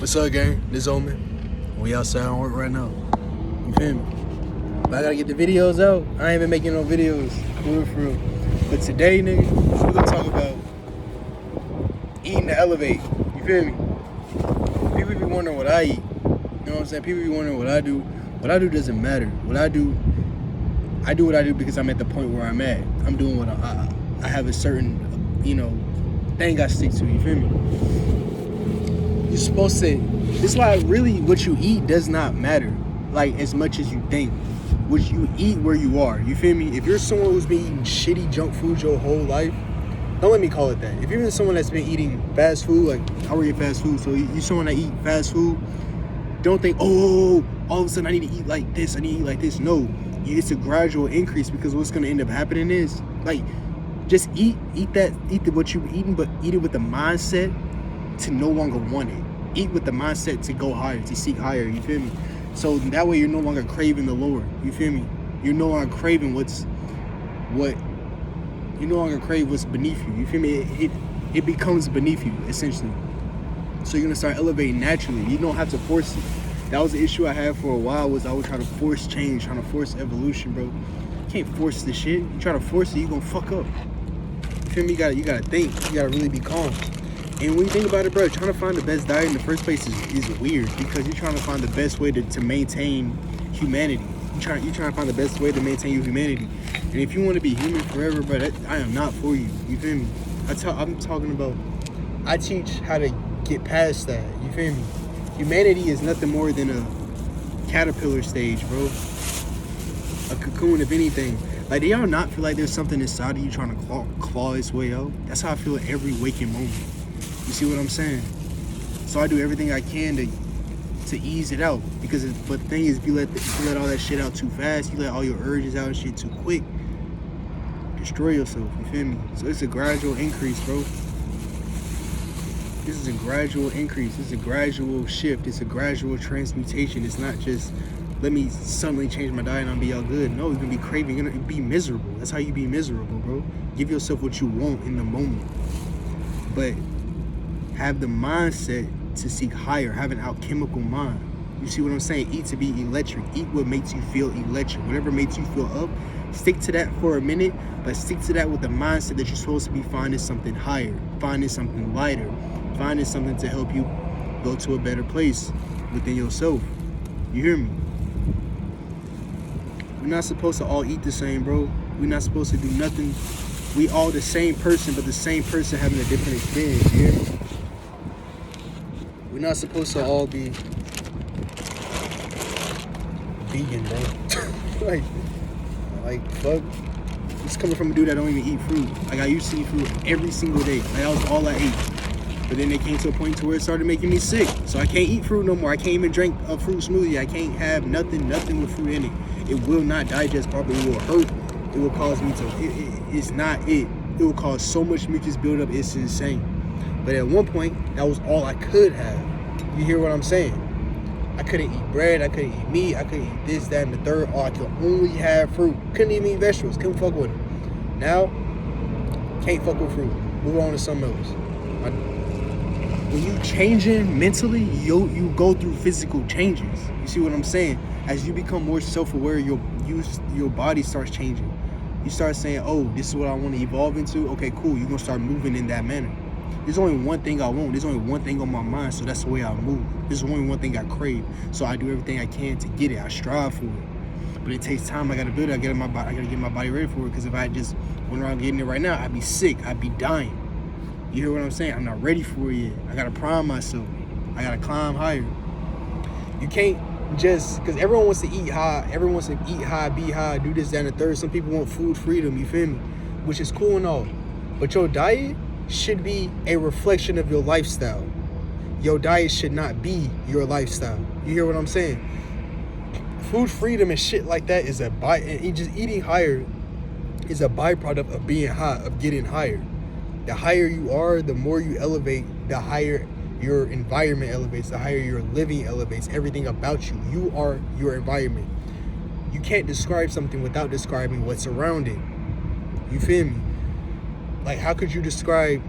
What's up, gang? This Omen. We outside on work right now. You feel me? But I gotta get the videos out. I ain't been making no videos. For real. But today, nigga, we're gonna talk about eating to elevate. You feel me? People be wondering what I eat. You know what I'm saying? People be wondering what I do. What I do doesn't matter. What I do what I do because I'm at the point where I'm at. I'm doing what I have a certain, thing I stick to. You feel me? You're supposed to. This is why really what you eat does not matter, like as much as you think. What you eat where you are. You feel me? If you're someone who's been eating shitty junk food your whole life, don't let me call it that. If you're someone that's been eating fast food, like I work at fast food, so you're someone that eat fast food, don't think, oh, all of a sudden I need to eat like this. I need to eat like this. No, it's a gradual increase because what's gonna end up happening is like just eat what you've eaten, but eat it with the mindset to no longer want it. Eat with the mindset to go higher, to seek higher. You feel me? So that way you're no longer craving the lower. You feel me? You're no longer craving you no longer crave what's beneath you. You feel me? It becomes beneath you essentially. So you're gonna start elevating naturally. You don't have to force it. That was the issue I had for a while. Was I was trying to force change, trying to force evolution, bro. You can't force this shit. You try to force it, you gonna fuck up. You feel me? You gotta think. You gotta really be calm. And when you think about it, bro, trying to find the best diet in the first place is weird because you're trying to find the best way to maintain humanity. You're trying to find the best way to maintain your humanity. And if you want to be human forever, bro, I am not for you. You feel me? I'm talking about, I teach how to get past that. You feel me? Humanity is nothing more than a caterpillar stage, bro. A cocoon of anything. Like, do y'all not feel like there's something inside of you trying to claw its way out? That's how I feel at every waking moment. You see what I'm saying? So I do everything I can to ease it out. But the thing is, if you let all that shit out too fast, you let all your urges out and shit too quick, destroy yourself. You feel me? So it's a gradual increase, bro. This is a gradual increase. It's a gradual shift. It's a gradual transmutation. It's not just let me suddenly change my diet and I'll be all good. No, you're gonna be craving. You're gonna be miserable. That's how you be miserable, bro. Give yourself what you want in the moment. But have the mindset to seek higher, have an alchemical mind. You see what I'm saying? Eat to be electric. Eat what makes you feel electric. Whatever makes you feel up, stick to that for a minute, but stick to that with the mindset that you're supposed to be finding something higher, finding something lighter, finding something to help you go to a better place within yourself. You hear me? We're not supposed to all eat the same, bro. We're not supposed to do nothing. We all the same person, but the same person having a different experience. You hear me? We're not supposed to all be vegan, bro. like, fuck. It's coming from a dude that don't even eat fruit. Like, I used to eat fruit every single day. Like, that was all I ate. But then it came to a point to where it started making me sick. So I can't eat fruit no more. I can't even drink a fruit smoothie. I can't have nothing with fruit in it. It will not digest properly. It will hurt. It will cause me to, it's not it. It will cause so much mucus buildup. It's insane. But at one point, that was all I could have. You hear what I'm saying? I couldn't eat bread. I couldn't eat meat. I couldn't eat this, that, and the third. Or I could only have fruit. Couldn't even eat vegetables. Couldn't fuck with them. Now, can't fuck with fruit. Move on to something else. When you changing mentally, you go through physical changes. You see what I'm saying? As you become more self-aware, your body starts changing. You start saying, oh, this is what I want to evolve into. Okay, cool. You're going to start moving in that manner. There's only one thing I want. There's only one thing on my mind, so that's the way I move. There's only one thing I crave, so I do everything I can to get it. I strive for it. But it takes time. I got to build it. I got to get my body ready for it, because if I just went around getting it right now, I'd be sick. I'd be dying. You hear what I'm saying? I'm not ready for it yet. I got to prime myself. I got to climb higher. You can't just, because everyone wants to eat high. Everyone wants to eat high, be high, do this, that, and the third. Some people want food freedom, you feel me? Which is cool and all. But your diet should be a reflection of your lifestyle. Your diet should not be your lifestyle. You hear what I'm saying? Food freedom and shit like that is just eating higher is a byproduct of being high, of getting higher. The higher you are, the more you elevate, the higher your environment elevates, the higher your living elevates, everything about you. You are your environment. You can't describe something without describing what's around it. You feel me? Like, how could you describe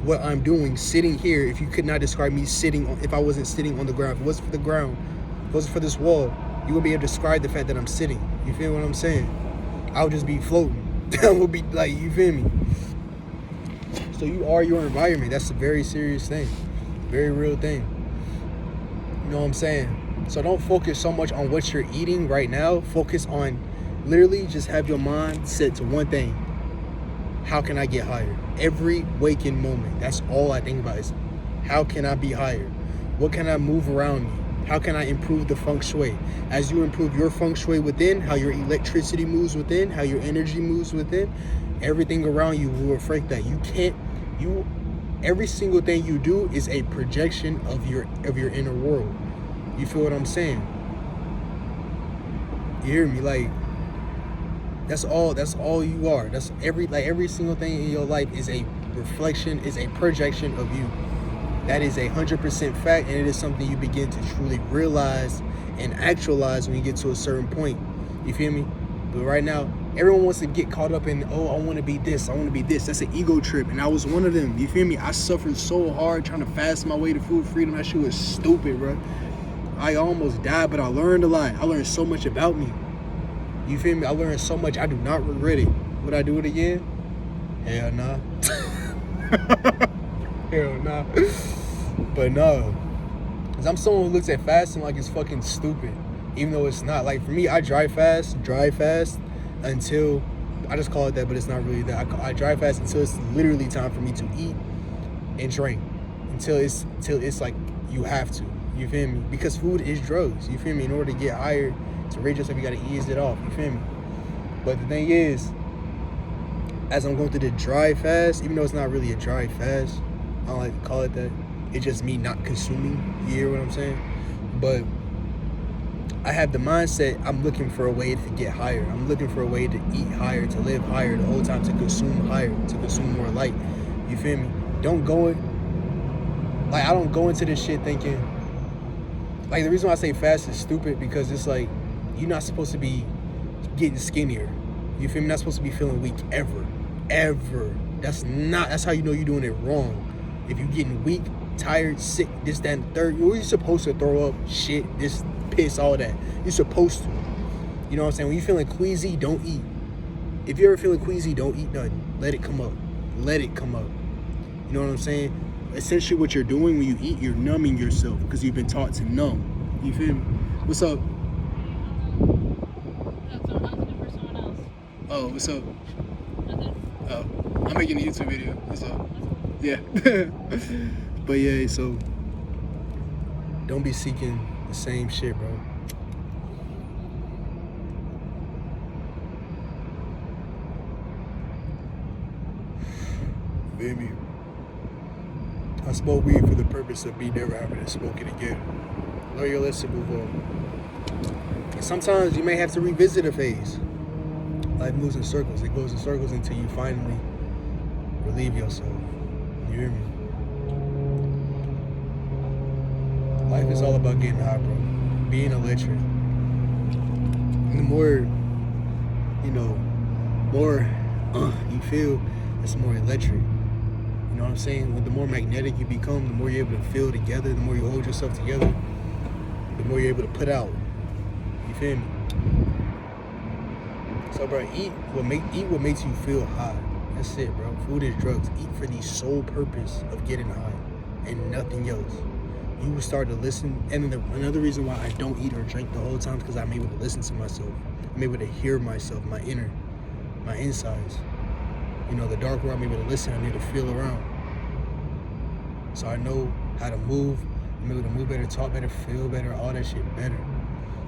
what I'm doing sitting here, if you could not describe me sitting on, if I wasn't sitting on the ground, if it wasn't for the ground, if it wasn't for this wall, you wouldn't be able to describe the fact that I'm sitting. You feel what I'm saying? I would just be floating. I would be like, you feel me? So you are your environment. That's a very serious thing. Very real thing. You know what I'm saying? So don't focus so much on what you're eating right now. Focus on literally just have your mind set to one thing. How can I get higher? Every waking moment. That's all I think about is how can I be higher? What can I move around me? How can I improve the feng shui? As you improve your feng shui within, how your electricity moves within, how your energy moves within, everything around you will reflect that. Every single thing you do is a projection of your inner world. You feel what I'm saying? You hear me? Like, that's all you are. That's every single thing in your life is a reflection, is a projection of you. That is 100% fact, and it is something you begin to truly realize and actualize when you get to a certain point. You feel me? But right now, everyone wants to get caught up in, oh, I want to be this, I want to be this. That's an ego trip, and I was one of them. You feel me? I suffered so hard trying to fast my way to food freedom. That shit was stupid, bro. I almost died, but I learned a lot. I learned so much about me. You feel me? I learned so much. I do not regret it. Would I do it again? Hell nah. Hell nah. But no. Because I'm someone who looks at fasting like it's fucking stupid. Even though it's not. Like for me, I dry fast until, I just call it that, but it's not really that. I dry fast until it's literally time for me to eat and drink. Until it's like you have to. You feel me? Because food is drugs. You feel me? In order to get higher, to raise yourself, you gotta ease it off. You feel me? But the thing is, as I'm going through the dry fast, even though it's not really a dry fast, I don't like to call it that. It's just me not consuming. You hear what I'm saying? But I have the mindset, I'm looking for a way to get higher. I'm looking for a way to eat higher, to live higher, the whole time to consume higher, to consume more light. You feel me? I don't go into this shit thinking, like the reason why I say fast is stupid because it's like, you're not supposed to be getting skinnier. You feel me? You're not supposed to be feeling weak ever. That's how you know you're doing it wrong. If you're getting weak, tired, sick, this, that, and the third, you're supposed to throw up shit, this, piss, all that. You're supposed to. You know what I'm saying? When you're feeling queasy, don't eat. If you're ever feeling queasy, don't eat nothing. Let it come up. Let it come up. You know what I'm saying? Essentially what you're doing when you eat, you're numbing yourself because you've been taught to numb. You feel me? What's up? Oh, what's up? Oh, I'm making a YouTube video. What's up? Yeah. But yeah, so don't be seeking the same shit, bro. Baby, I smoke weed for the purpose of me never having to smoke it again. Learn your lesson, move on. And sometimes you may have to revisit a phase. Life moves in circles. It goes in circles until you finally relieve yourself. You hear me? Life is all about getting high, bro. Being electric. And the more, you feel, it's more electric. You know what I'm saying? The more magnetic you become, the more you're able to feel together, the more you hold yourself together, the more you're able to put out. You feel me? So, bro, eat what makes you feel high. That's it, bro. Food is drugs. Eat for the sole purpose of getting high and nothing else. You will start to listen. And another reason why I don't eat or drink the whole time is because I'm able to listen to myself. I'm able to hear myself, my insides. The dark world, I'm able to listen. I'm able to feel around. So I know how to move. I'm able to move better, talk better, feel better, all that shit better.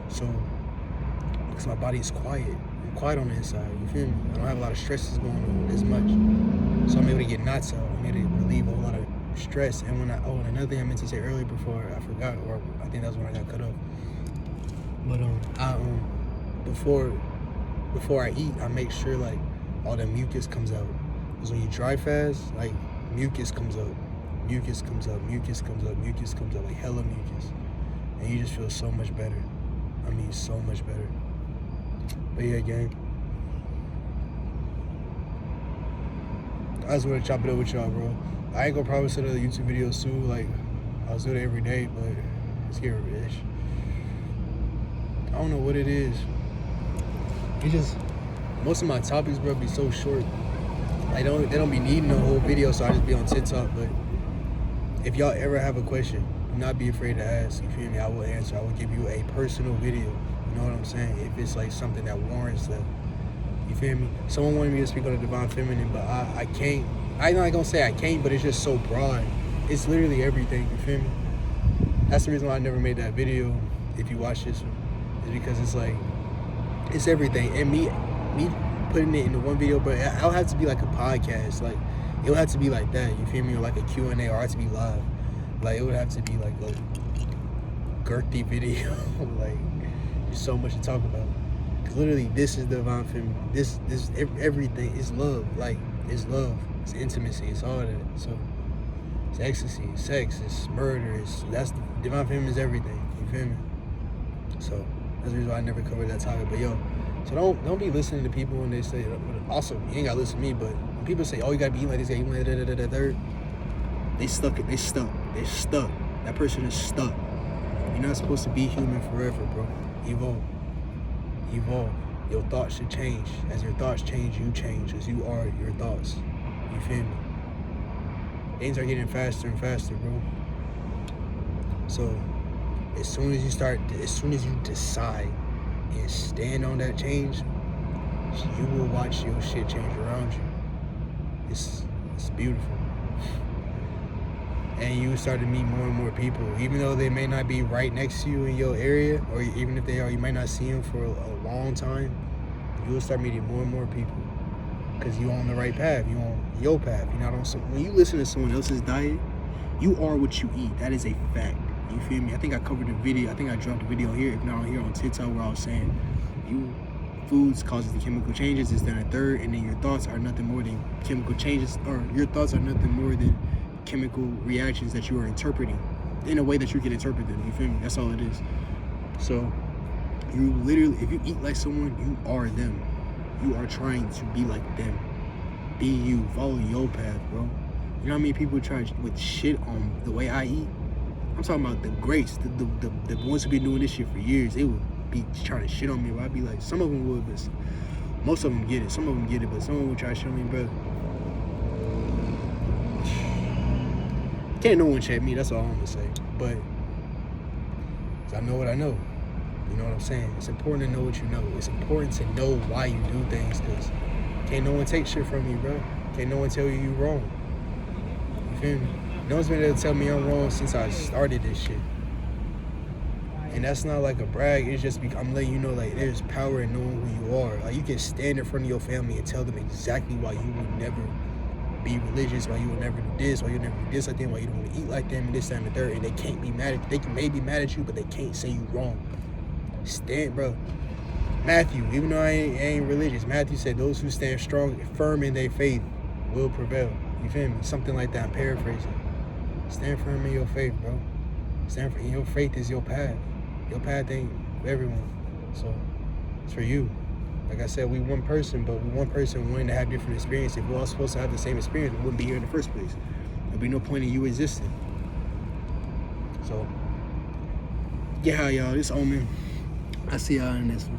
So, because my body is quiet. I'm quiet on the inside, you feel me? I don't have a lot of stresses going on as much. So I'm able to get knots out. I'm able to relieve a whole lot of stress. And and another thing I meant to say earlier before I forgot, or I think that's when I got cut off. But before I eat, I make sure like all the mucus comes out. Because when you dry fast, like mucus comes out, like hella mucus. And you just feel so much better. I mean, so much better. But yeah, gang. I just want to chop it up with y'all, bro. I ain't gonna promise another YouTube video soon. Like, I'll do it every day, but it's getting rich. I don't know what it is. It's just, most of my topics, bro, be so short. They don't be needing a whole video, so I just be on TikTok. But if y'all ever have a question, do not be afraid to ask. You feel me? I will answer. I will give you a personal video. You know what I'm saying? If it's like something that warrants that. You feel me? Someone wanted me to speak on the Divine Feminine, but I can't. I'm not gonna say I can't, but it's just so broad. It's literally everything. You feel me? That's the reason why I never made that video. If you watch this one, is because it's like, it's everything. And me putting it into one video, but it'll have to be like a podcast. Like, it would have to be like that. You feel me? Or like a Q&A, or it have to be live. Like, it would have to be like a girthy video. Like, there's so much to talk about. Cause literally, this is the Divine Feminine. This everything is love. Like, it's love. It's intimacy. It's all that. So it's ecstasy. It's sex. It's murder. That's the Divine Feminine is everything. You feel me? So that's the reason why I never covered that topic. But yo, so don't be listening to people when they say. Also, you ain't gotta listen to me. But when people say, "Oh, you gotta be eating like this, you gotta eat like that," they stuck. They're stuck. That person is stuck. You're not supposed to be human forever, bro. Evolve. Your thoughts should change. As your thoughts change, you change. As you are your thoughts. You feel me? Things are getting faster and faster, bro. So, as soon as you decide and stand on that change, you will watch your shit change around you. It's beautiful. And you start to meet more and more people, even though they may not be right next to you in your area, or even if they are, you might not see them for a long time. You will start meeting more and more people because you're on the right path. You're on your path. You're not on some. When you listen to someone else's diet, you are what you eat. That is a fact. You feel me? I think I covered a video. I think I dropped a video here, if not here on TikTok, where I was saying, foods causes the chemical changes. It's then a third, and then your thoughts are nothing more than chemical changes, or your thoughts are nothing more than chemical reactions that you are interpreting in a way that you can interpret them. You feel me? That's all it is. So you literally, if you eat like someone, you are them. You are trying to be like them. Be you. Follow your path, bro. You know how many people try with shit on the way I eat? I'm talking about the greats, the ones who been doing this shit for years. They would be trying to shit on me, but I'd be like, some of them would, but most of them get it. Some of them get it, but some of them would try to shit on me, brother. Can't no one check me, that's all I'm gonna say. But I know what I know. You know what I'm saying? It's important to know what you know. It's important to know why you do things, because can't no one take shit from you, bro. Can't no one tell you wrong. You feel me? No one's been able to tell me I'm wrong since I started this shit. And that's not like a brag. It's just I'm letting you know, like, there's power in knowing who you are. Like, you can stand in front of your family and tell them exactly why you would never be religious, why you would never do this, why you never do this like them, why you don't want to eat like them, and this, that, and the third, and they can't be mad at you. They may be mad at you, but they can't say you wrong. Stand, bro. Matthew, even though I ain't religious, Matthew said, those who stand strong, firm in their faith will prevail. You feel me? Something like that. I'm paraphrasing. Stand firm in your faith, bro. Stand for your faith is your path. Your path ain't for everyone. So it's for you. Like I said, we one person, but we one person wanting to have different experiences. If we're all supposed to have the same experience, we wouldn't be here in the first place. There'd be no point in you existing. So, yeah, y'all, this Omen. I see y'all in this one.